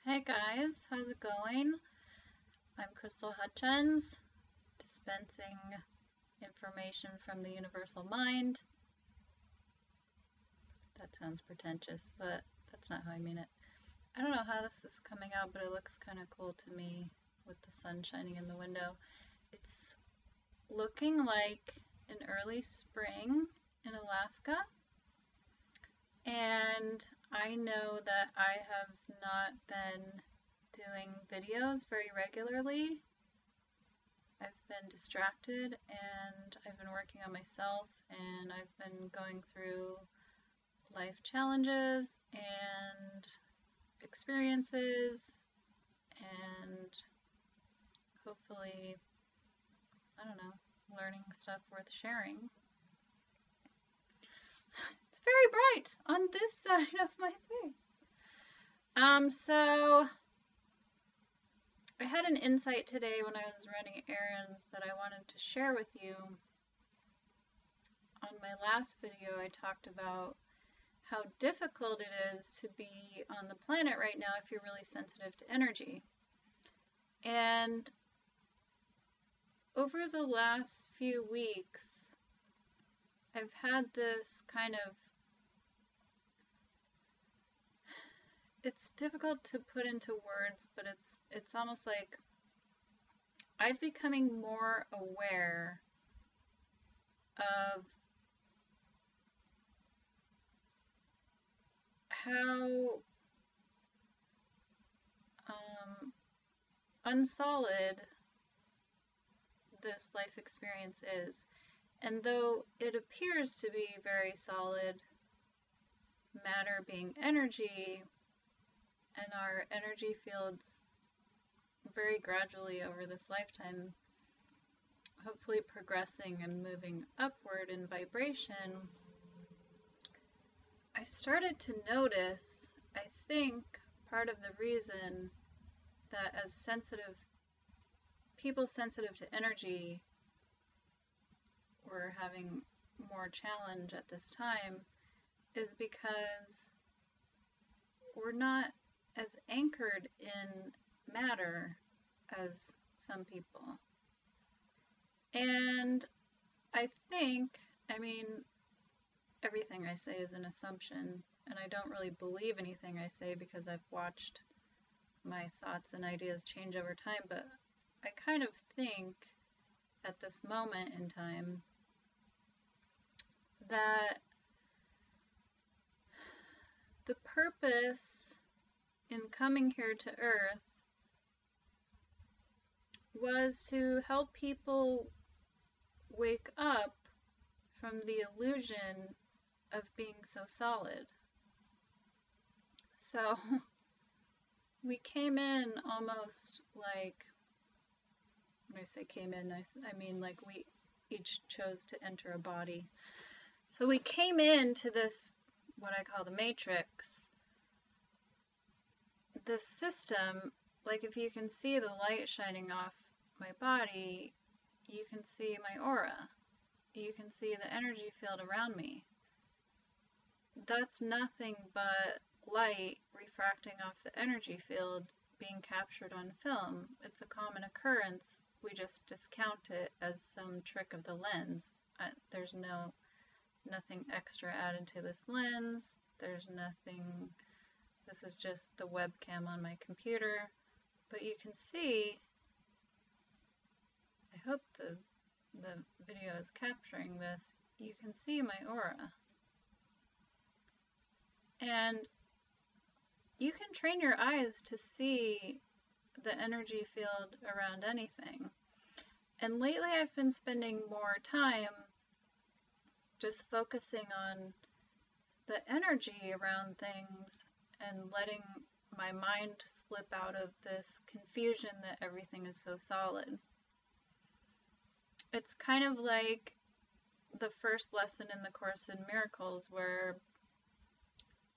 Hey guys, how's it going? I'm Crystal Hutchins, dispensing information from the universal mind. That sounds pretentious, but that's not how I mean it. I don't know how this is coming out, but it looks kind of cool to me with the sun shining in the window. It's looking like an early spring in Alaska, and I know that I have not been doing videos very regularly. I've been distracted and I've been working on myself and I've been going through life challenges and experiences and hopefully, I don't know, learning stuff worth sharing. It's very bright on this side of my face. So I had an insight today when I was running errands that I wanted to share with you. On my last video, I talked about how difficult it is to be on the planet right now if you're really sensitive to energy. And over the last few weeks, I've had this kind of, it's difficult to put into words, but it's almost like I'm becoming more aware of how unsolid this life experience is. And though it appears to be very solid, matter being energy, and our energy fields very gradually over this lifetime, hopefully progressing and moving upward in vibration, I started to notice, I think, part of the reason that as people sensitive to energy were having more challenge at this time is because we're not as anchored in matter as some people. And I think, everything I say is an assumption, and I don't really believe anything I say because I've watched my thoughts and ideas change over time, but I kind of think at this moment in time that the purpose in coming here to Earth was to help people wake up from the illusion of being so solid. So we came in almost like, when I say came in, I mean like we each chose to enter a body. So we came into this, what I call the matrix, the system. Like if you can see the light shining off my body, you can see my aura. You can see the energy field around me. That's nothing but light refracting off the energy field being captured on film. It's a common occurrence. We just discount it as some trick of the lens. There's nothing extra added to this lens. There's nothing, this is just the webcam on my computer. But you can see, I hope the video is capturing this, you can see my aura. And you can train your eyes to see the energy field around anything. And lately I've been spending more time just focusing on the energy around things and letting my mind slip out of this confusion that everything is so solid. It's kind of like the first lesson in the Course in Miracles, where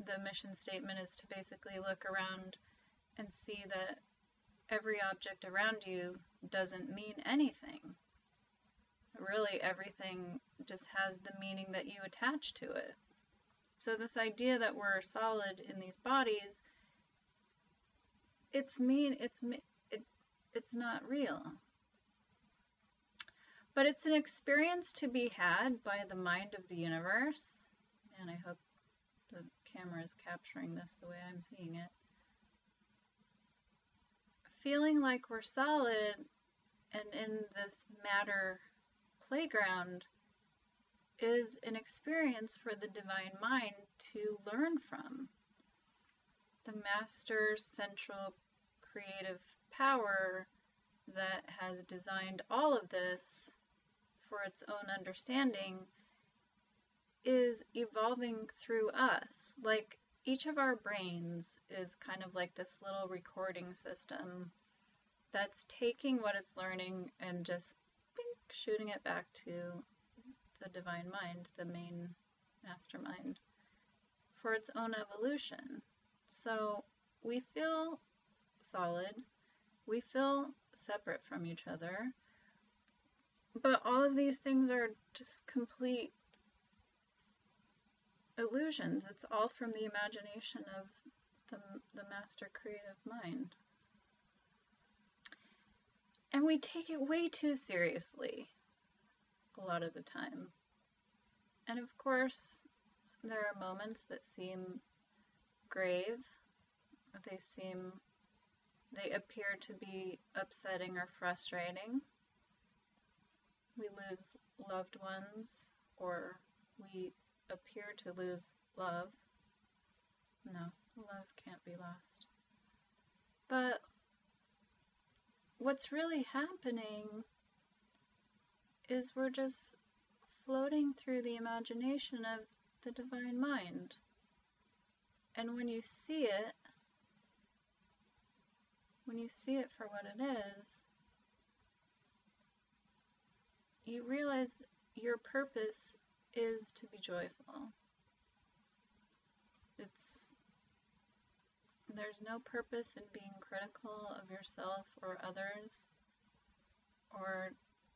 the mission statement is to basically look around and see that every object around you doesn't mean anything. Really, everything just has the meaning that you attach to it. So this idea that we're solid in these bodies it's mean, it's not real. But it's an experience to be had by the mind of the universe. And I hope the camera is capturing this the way I'm seeing it. Feeling like we're solid and in this matter playground is an experience for the divine mind to learn from. The master's central creative power that has designed all of this for its own understanding is evolving through us. Like, each of our brains is kind of like this little recording system that's taking what it's learning and just shooting it back to the divine mind, the main mastermind, for its own evolution. So we feel solid, we feel separate from each other, but all of these things are just complete illusions. It's all from the imagination of the master creative mind. And we take it way too seriously a lot of the time. And of course, there are moments that seem grave. They appear to be upsetting or frustrating. We lose loved ones, or we appear to lose love. No, love can't be lost. But what's really happening is we're just floating through the imagination of the divine mind. And when you see it for what it is, you realize your purpose is to be joyful. There's no purpose in being critical of yourself or others, or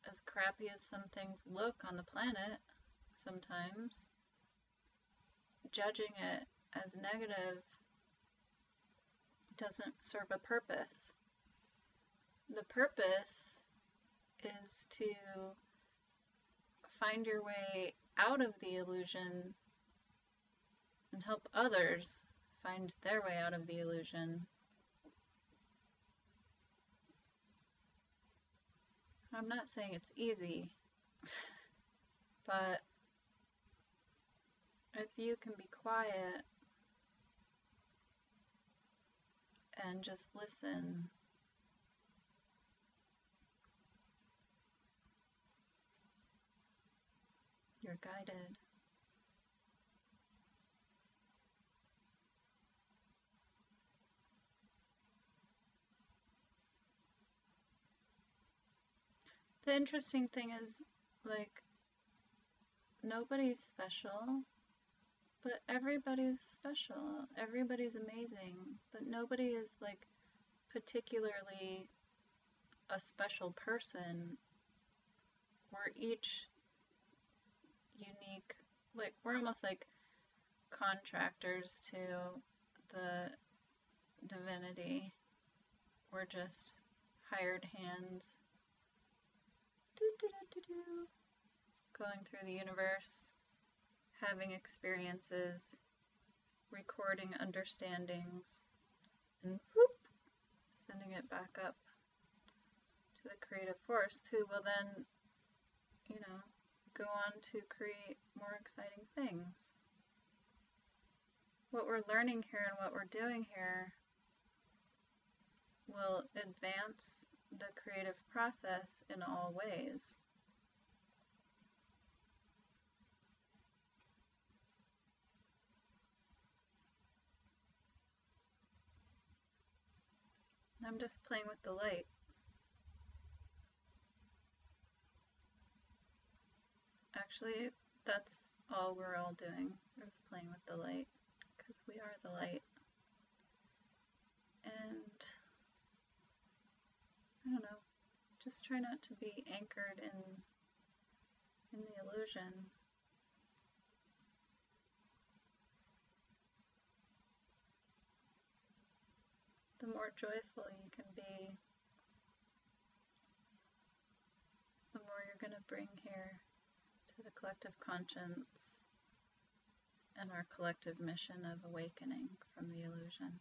as crappy as some things look on the planet sometimes, judging it as negative doesn't serve a purpose. The purpose is to find your way out of the illusion and help others find their way out of the illusion. I'm not saying it's easy, but if you can be quiet and just listen, you're guided. The interesting thing is, like, nobody's special, but everybody's special. Everybody's amazing, but nobody is, like, particularly a special person. We're each unique. Like, we're almost like contractors to the divinity. We're just hired hands. Going through the universe, having experiences, recording understandings, and whoop, sending it back up to the creative force, who will then, go on to create more exciting things. What we're learning here and what we're doing here will advance the creative process in all ways. I'm just playing with the light. Actually, that's all we're all doing, is playing with the light, because we are the light. And I don't know, just try not to be anchored in the illusion. The more more joyful you can be, the more you're going to bring here to the collective conscience and our collective mission of awakening from the illusion.